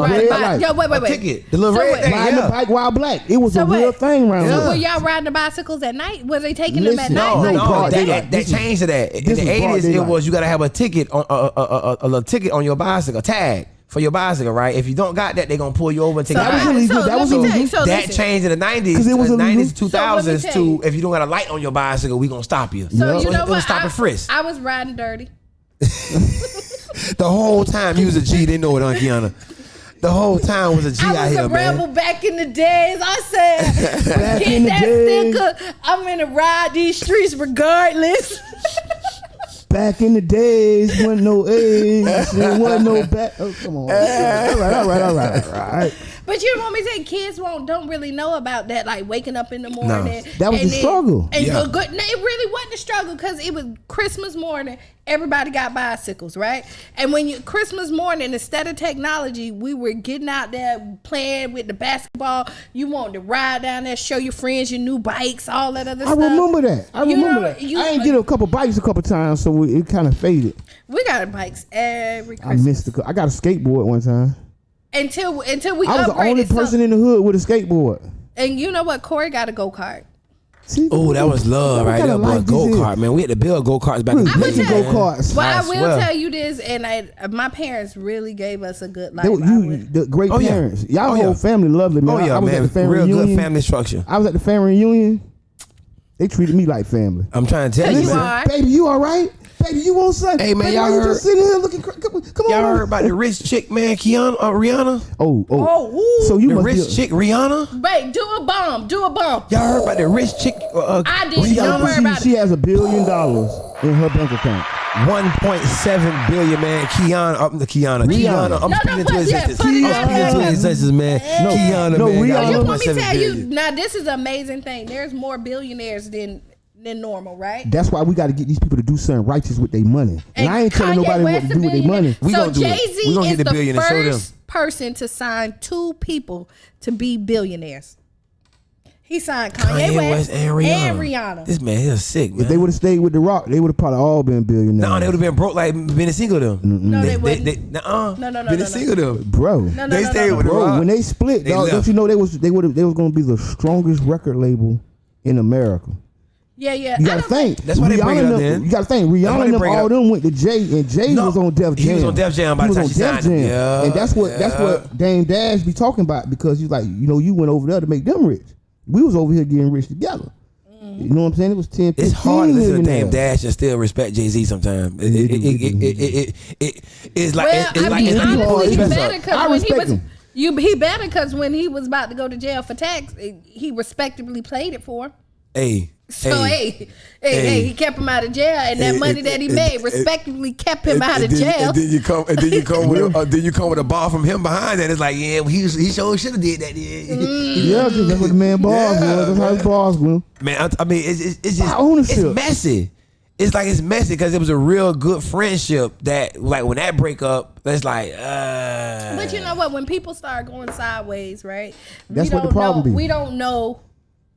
red light. Yo, wait. ticket, the little red thing. Riding the bike while black. It was a real thing around So here. were y'all riding the bicycles at night? Was they taking them at night? No, that changed to that. In the 80s, it was you got to have a ticket on a little ticket on your bicycle, a tag for your bicycle, right? If you don't got that, they're gonna pull you over and take that your was bike. illegal. That was illegal. That changed in the 90s, because it was 90s, 2000s So to if you don't got a light on your bicycle, we gonna stop you. So you know it was what? stop and frisk. I was riding dirty. The whole time you was a G, they know it, Kiana. The whole time was a G out here, man. I was a rebel back in the days. I said, get that sticker. I'm gonna ride these streets regardless. Back in the days, wasn't no age, there wasn't no back. Oh, come on. All right. But you know what I'm saying? Kids don't really know about that, like waking up in the morning. No. That was the struggle. And it really wasn't a struggle because it was Christmas morning. Everybody got bicycles, right? And when Christmas morning, instead of technology, we were getting out there playing with the basketball. You wanted to ride down there, show your friends your new bikes, all that other stuff. I remember that. I ain't get a couple bikes a couple times, so it kind of faded. We got bikes every Christmas. I got a skateboard one time. Until we upgraded. I was the only person in the hood with a skateboard. And you know what? Corey got a go-kart. Oh, that was love right there, boy. Go-kart, man. We had to build go-karts back in the day. Go-karts. Well, I will tell you this, and my parents really gave us a good life. The great parents. Y'all whole family lovely, man. Oh, yeah, I was man. at the family real reunion. good family structure. I was at the family reunion. They treated me like family. I'm trying to tell you, man. Baby, you all right? Baby, you want something? Hey, man, baby, y'all you heard? Just sitting here looking. Come on. Y'all heard about the rich chick, man, Rihanna? Oh. So you the must rich chick, Rihanna? Wait, do a bomb. Y'all heard about the rich chick? I did. Don't worry about it. She has $1 billion in her bank account. 1.7 billion, man. Rihanna. I'm speaking into existence. I'm speaking into existence, man. Rihanna, man. Rihanna. You want me to 1.7 tell you? billion. Now, this is an amazing thing. There's more billionaires than normal, right? That's why we got to get these people to do something righteous with their money. And I ain't telling nobody what to do with their money. We so gonna do it. Jay-Z We gonna is get the the billion and show them. first person to sign 2 people to be billionaires. He signed Kanye West and Rihanna. This man is sick, man. If they would have stayed with The Rock, they would have probably all been billionaires. No, they would have been broke like Benny Siegel them. No, they wouldn't. No. Benny Siegel them. Bro. They stayed with The Bro, Rock. when they split, They dog, left. don't you know they was going to be the strongest record label in America? Yeah. You got to think. That's why they bring it up, man. You got to think. why Rihanna they and them, bring it all up. them went to Jay, and Jay was on Def Jam. He was on Def Jam by the time she signed him. Yeah, And that's what Dame Dash be talking about, because he's like, you went over there to make them rich. We was over here getting rich together. You know what I'm saying? It was 10, 15 It's hard to listen to millionaires. Dame Dash and still respect Jay-Z sometimes. It's like Well, it's I like mean, it's honestly, he mess better up. because I when he respect was him. he better because when he was about to go to jail for tax, he respectably played it for him. Hey. So hey, he kept him out of jail, and that money that he made respectively kept him out of jail. And then you come with a ball from him behind that. It's like, yeah, he sure should have did that. Yeah, because that's what the man boss was. That's how his boss went. Man, I mean, it's just Ownership. it's messy. It's like it's messy because it was a real good friendship that, like, when that break up, that's like. But you know what? When people start going sideways, right? That's what the problem be. We don't know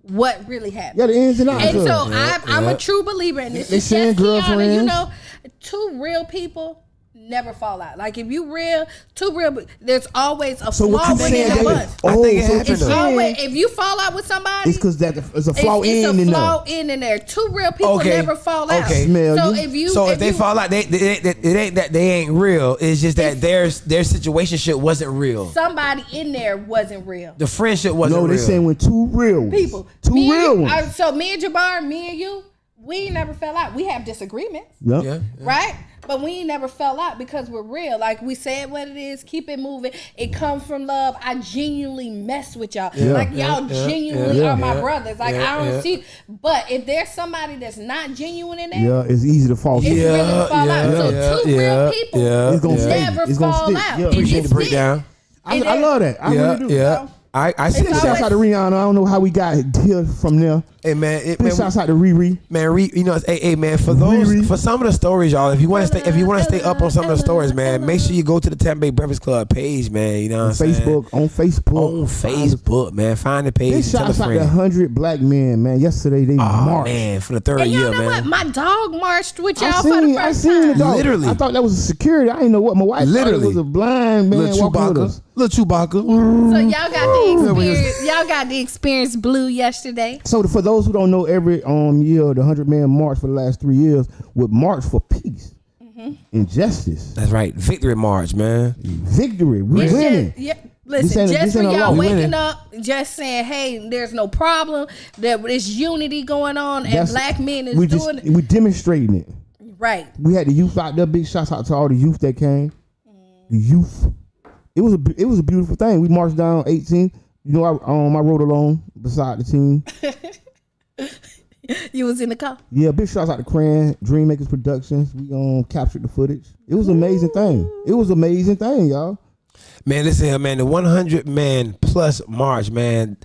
what really happened. Yeah, the ins and outs. And of so it. I'm a true believer in this. They It's saying just Kiana, girlfriends. you know, 2 real people never fall out. Like if you real, 2 real, there's always a So what flaw you within saying? the bunch. I think it happened, It's though. always, if you fall out with somebody, It's because there's a flaw it's a in flaw there. in there. 2 real people Okay. never fall out. Okay. Smell So you. if They fall out, it ain't that they ain't real. It's just that their situationship wasn't real. somebody in there wasn't real. The friendship wasn't No, real. they saying when 2 real ones. People, Two me and real you- ones. so me and Jabbar, me and you, we never fell out. We have disagreements. Yep. Yeah. Right? But we ain't never fell out because we're real. Like we said what it is, keep it moving. It comes from love. I genuinely mess with y'all. Yeah. Like y'all genuinely yeah. are my brothers. Like I don't yeah. see, but if there's somebody that's not genuine in there, Yeah, it's easy to fall. it's Yeah, really to fall out. So yeah, 2 real yeah, people yeah, It's gonna stay. never It's gonna fall stick. out. Yeah. And Appreciate it's the breakdown. And I love that. I really do. Yeah. I see It's that. Shouts out to Rihanna. I don't know how we got here from there. Hey man, Big shouts out to Riri. you know, hey man, for some of the stories, y'all, if you want to stay up on some of the stories, man, make sure you go to the Tampa Bay Breakfast Club page, man. You know what I'm saying? On Facebook. On Facebook, man. Find the page. Big and tell a shouts out to friend. 100 black men, man. Yesterday they Oh marched. man, for the 3rd And year, y'all know what? man. My dog marched with y'all I for the seen first the time. dog. Literally. I thought that was a security. I didn't know what my wife Literally. thought it was a blind man Little walking with Chewbacca. us. Little Chewbacca. So y'all got the experience. Y'all got the experience blue yesterday. So for those who don't know, every year the 100 Man March for the last 3 years would march for peace and justice, That's right. Victory March, man. victory. We It's winning. just- This listen, ain't- just this when ain't a y'all law. We waking winning. up, just saying, "Hey, there's no problem. There's unity going on, and That's- black men is we doing it we demonstrating it. right." We had the youth out there. Big shouts out to all the youth that came. The youth. It was a beautiful thing. We marched down 18. You know, I rode along beside the team. You was in the car. Yeah, big shouts out to Cran, Dreammakers Productions. We captured the footage. It was an amazing thing. It was an amazing thing, y'all. Man, listen here, man. The 100 Man Plus March, man.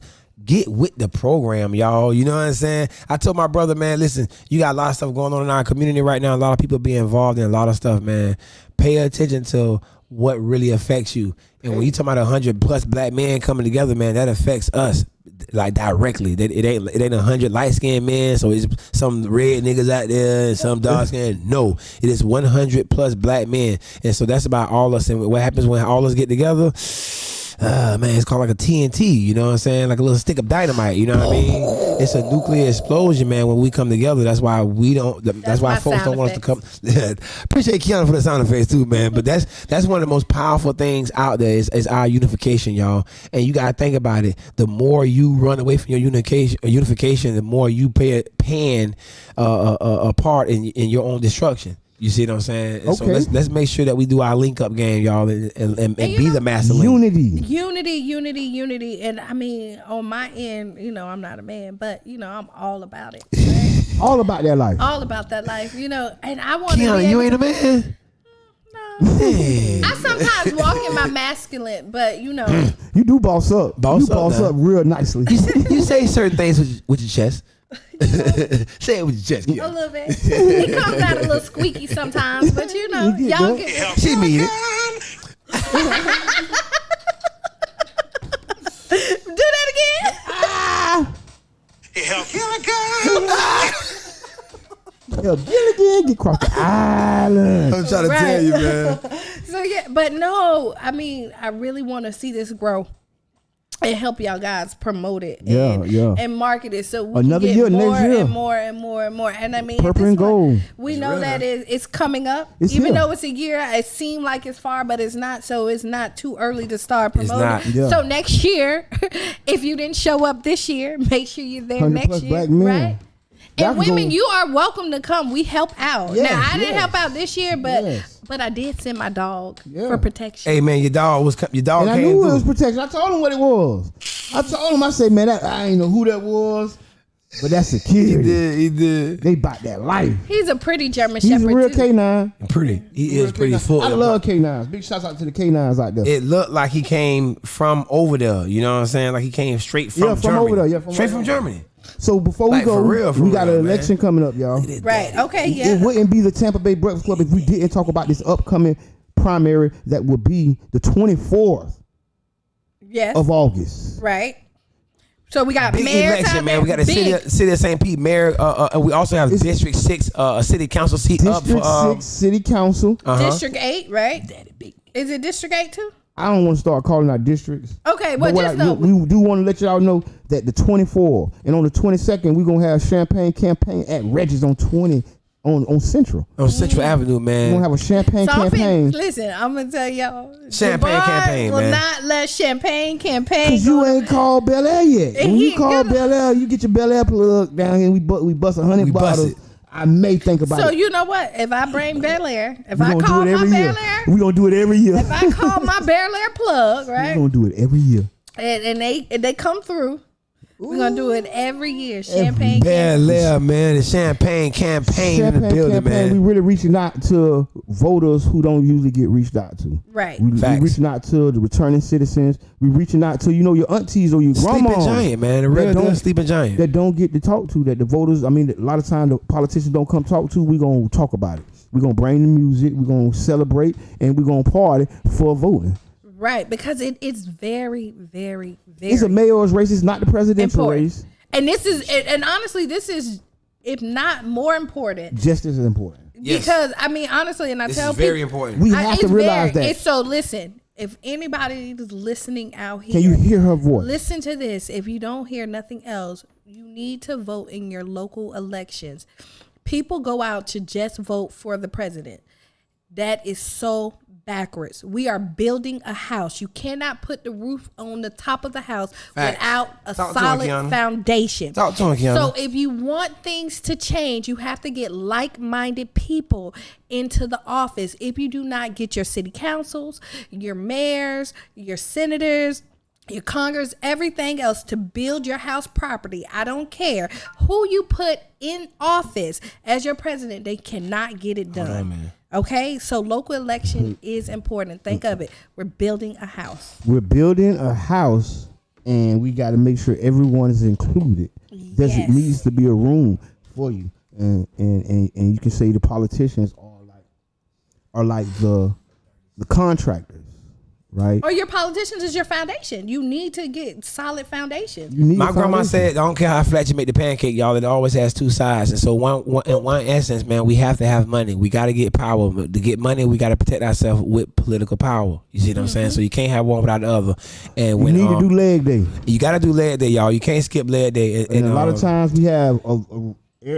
Get with the program, y'all. You know what I'm saying? I told my brother, man, listen, you got a lot of stuff going on in our community right now. A lot of people being involved in a lot of stuff, man. Pay attention to what really affects you. And when you talk about 100 plus black men coming together, man, that affects us like directly. It ain't 100 light skinned men, so it's some red niggas out there and some dark skinned. No, it is 100 plus black men, and so that's about all us. And what happens when all us get together? Man, it's called like a TNT, you know what I'm saying? Like a little stick of dynamite, you know what I mean? It's a nuclear explosion, man, when we come together. That's why we don't, that's why my folks sound don't want us to come. Appreciate Kiana for the sound effects too, man. But that's one of the most powerful things out there is our unification, y'all. And you got to think about it. The more you run away from your unification, the more you paying a part in your own destruction. You see what I'm saying? And so Okay. let's make sure that we do our link up game, y'all, and you be know, the master link. Unity. And I mean, on my end, you know, I'm not a man, but you know, I'm all about it. Right? All about that life. All about that life, you know. And I want to Kiana, you ain't a man. I sometimes walk in my masculine, but you know. You do boss up. Boss you up boss now. up real nicely. You say certain things with your chest. Say it with your chest. A Kiana. little bit. It comes out a little squeaky sometimes, but you know, You get y'all that. get. She mean it. Do that again. Yeah, get across the island. I'm trying to Right. tell you, man. So yeah, but no, I mean, I really want to see this grow and help y'all guys promote it. And market it so we Another can year, get more next year. and more and more and more. And I mean, Purple at this and point, gold. we know that it's coming up. It's Even here. though it's a year, it seemed like it's far, but it's not. So it's not too early to start It's promoting. not. Yeah. So next year, if you didn't show up this year, make sure you're there 100 next plus year, black men. right? Y'all And can women, go- you are welcome to come. We help out. Yes, now I didn't yes. help out this year, but Yes. I did send my dog Yeah. for protection. Hey man, your dog And I came knew it was through. protection. I told him what it was. I told him, I said, man, I ain't know who that was, but that's security. He did. They bought that life. He's a pretty German He's Shepherd a real too. K9. Pretty. He is pretty full. I love K9s. Big shouts out to the K9s out there. It looked like he came from over there. You know what I'm saying? Like he came straight from Yeah, from Germany. over there. Yeah, from straight over from there. Germany. So before Like, we go, for real, we got an man. election coming up, y'all. Right. Okay. It Yeah. wouldn't be the Tampa Bay Breakfast Club if we didn't talk about this upcoming primary that will be the 24th Yes. of August. Right. So we got Big mayors election, out man. there. We got a Big. city of St. Pete mayor. And we also have District 6, a city council seat District up for 6 City Council. District 8, right? Is it District 8 too? I don't want to start calling out districts. Okay, But well, just know. we do want to let y'all know that the 24th and on the 22nd we're gonna have champagne campaign at Reggie's on 20 on Central. on Central Avenue, We're man. gonna have a champagne So I'm campaign. listen, I'm gonna tell y'all. Champagne Jabbar campaign, will man. not let champagne campaign. Cause you ain't called Bel Air yet. And When you he call get a- Bel Air, you get your Bel Air plug down here. We bust 100 We bust bottles. it. I may think about So it. you know what? If I bring Bel Air, if We I gonna call do it my every year. Bel Air, We gonna do it every year. if I call my Bel Air plug, We right, gonna do it every year. and they come through, we're gonna do it every year. Champagne campaign. Bel Air, man. The champagne campaign in the Champagne building, campaign. We man. really reaching out to voters who don't usually get reached out to. Right. We Facts. reaching out to the returning citizens. We reaching out to your aunties or your Sleeping grandmas giant, man. The that real don't- deal sleeping giant. that don't get to talk to, that the voters. I mean, a lot of times the politicians don't come talk to. We gonna talk about it. We gonna bring the music. We gonna celebrate and we gonna party for voting. Right, because it's very, very, very It's a mayor's race. It's not the presidential important. race. And this is, and honestly, this is, if not more important, Just as important. Yes. because I mean, honestly, and I This tell is very people, important. We have to it's realize very- that. It's so listen, if anybody is listening out here, Can you hear her voice? listen to this. If you don't hear nothing else, you need to vote in your local elections. People go out to just vote for the president. That is so backwards. We are building a house. You cannot put the roof on the top of the house Facts. without a Talk to him, solid Kiana. foundation. Talk to him, Kiana. So if you want things to change, you have to get like-minded people into the office. If you do not get your city councils, your mayors, your senators, your Congress, everything else to build your house property, I don't care who you put in office as your president, they cannot get it done. on, man. Okay, so local election is important. Think of it. We're building a house. We're building a house, and we got to make sure everyone is included. There Yes. needs to be a room for you, and you can say the politicians are like the contractors, right? Or your politicians is your foundation. You need to get solid foundation. You need My a grandma foundation. said, I don't care how flat you make the pancake, y'all, it always has two sides. And so in one essence, man, we have to have money. We got to get power. To get money, we got to protect ourselves with political power. You see what I'm saying? So you can't have one without the other. And We when need to do leg day, you got to do leg day, y'all. You can't skip leg day. and a lot of times we have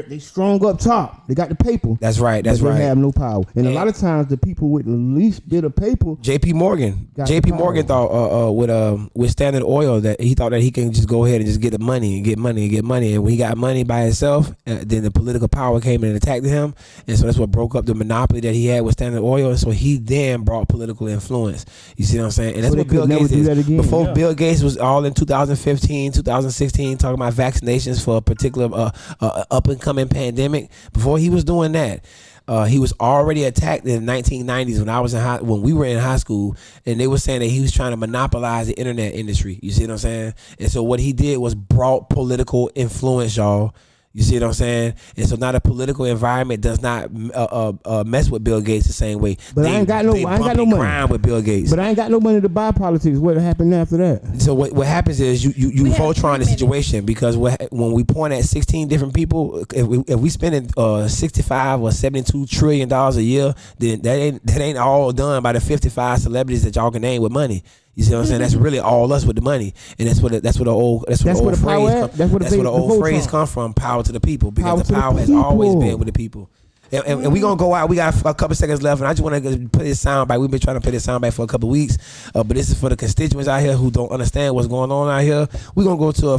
they strong up top. They got the paper. That's right. That's but right. They have no power, and a lot of times the people with the least bit of paper. JP Morgan. Got the JP power. Morgan thought with Standard Oil that he thought that he can just go ahead and just get the money and get money and get money. And when he got money by himself, then the political power came in and attacked him. And so that's what broke up the monopoly that he had with Standard Oil. And so he then brought political influence. You see what I'm saying? And that's So they what Bill could never Gates do is. that again. Before Yeah. Bill Gates was all in 2015, 2016, talking about vaccinations for a particular upper incoming pandemic, before he was doing that, he was already attacked in the 1990s when we were in high school, and they were saying that he was trying to monopolize the internet industry. You see what I'm saying? And so what he did was brought political influence, y'all. You see what I'm saying? And so now the political environment does not mess with Bill Gates the same way. But I ain't got no money. Grind with Bill Gates. But I ain't got no money to buy politics. What happened after that? So what happens is you Voltron the situation, because when we point at 16 different people, if we spending 65 or 72 trillion dollars a year, then that ain't all done by the 55 celebrities that y'all can name with money. You see what I'm saying? That's really all us with the money, and that's where the old phrase come from. Power to the people, because the power has always been with the people. And we gonna go out. We got a couple seconds left, and I just want to put this soundbite. We've been trying to put this soundbite for a couple of weeks, but this is for the constituents out here who don't understand what's going on out here. We're gonna go to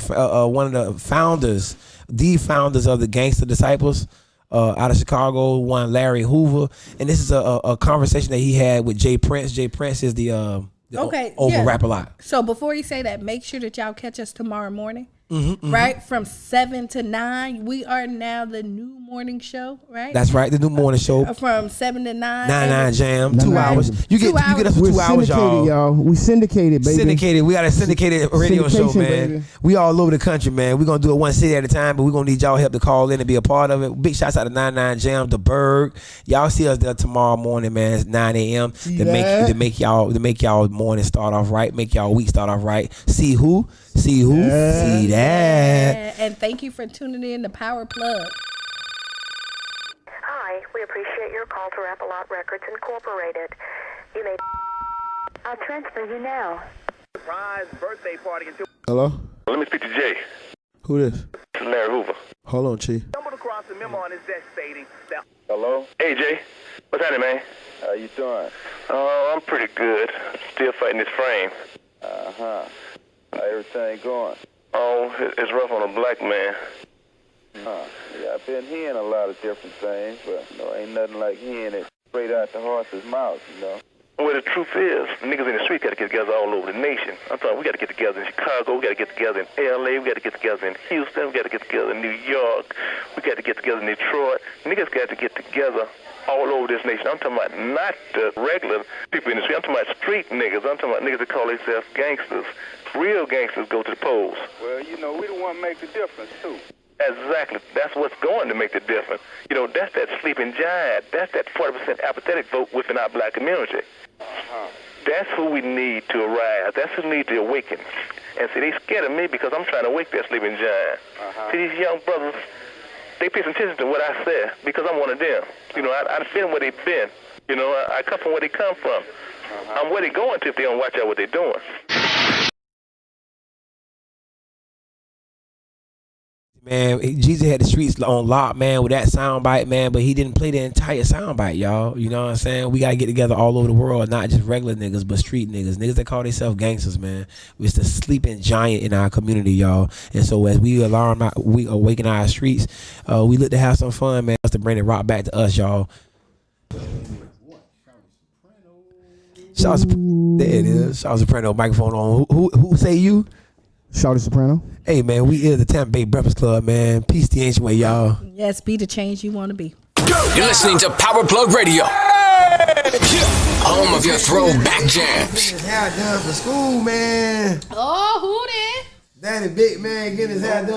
one of the founders of the Gangster Disciples. Out of Chicago, one Larry Hoover, and this is a conversation that he had with Jay Prince. Jay Prince is the rap a lot. So before you say that, make sure that y'all catch us tomorrow morning. Right, from 7 to 9. We are now the new morning show, right? That's right, the new morning show from 7 to 9. 9 jam, 2 hours. You get us for 2 hours, y'all. We syndicated, baby. Syndicated. We got a syndicated radio show, man. Baby. We all over the country, man. We're gonna do it one city at a time, but we're gonna need y'all help to call in and be a part of it. Big shouts out to 99 Jam, the Berg. Y'all see us there tomorrow morning, man. It's 9 a.m. to make y'all morning start off right, make y'all week start off right. See who? See that. Yeah. And thank you for tuning in to Power Plug. Hi, we appreciate your call to Rap-A-Lot Records Incorporated. You may... I'll transfer you now. Surprise birthday party. Hello? Let me speak to Jay. Who this? This is Larry Hoover. Hold on, Chief. Stumbled across a memo on his desk stating that... Hello? Hey, Jay. What's happening, man? How you doing? Oh, I'm pretty good. Still fighting this frame. Uh-huh. How everything going? Oh, it's rough on a black man. Yeah, I've been hearing a lot of different things, but ain't nothing like hearing it straight out the horse's mouth, Well, the truth is, niggas in the street got to get together all over the nation. I'm talking, we got to get together in Chicago, we got to get together in L.A., we got to get together in Houston, we got to get together in New York, we got to get together in Detroit. Niggas got to get together all over this nation. I'm talking about not the regular people in the street. I'm talking about street niggas. I'm talking about niggas that call themselves gangsters. Real gangsters go to the polls. Well, we the one make the difference, too. Exactly. That's what's going to make the difference. That's that sleeping giant. That's that 40% apathetic vote within our black community. That's who we need to arise. That's who we need to awaken. And see, they scared of me because I'm trying to wake that sleeping giant. See, these young brothers, they pay some attention to what I said because I'm one of them. I feel where they've been. I come from where they come from. I'm where they going to if they don't watch out what they're doing. Man, Jesus had the streets on lock, man, with that soundbite, man, but he didn't play the entire soundbite, y'all. You know what I'm saying? We got to get together all over the world, not just regular niggas, but street niggas. Niggas that call themselves gangsters, man. It's the sleeping giant in our community, y'all. And so as we awaken our streets, we look to have some fun, man, to bring the rock back to us, y'all. There it is. Shouts Soprano, microphone on. Who say you? Shouty Soprano. Hey, man, we is the Tampa Bay Breakfast Club, man. Peace the ancient way, y'all. Yes, be the change you want to be. You're listening to Power Plug Radio. Home of your throwback jams. Getting his hair done for school, man. Oh, who did? Daddy Big Man getting his hair done.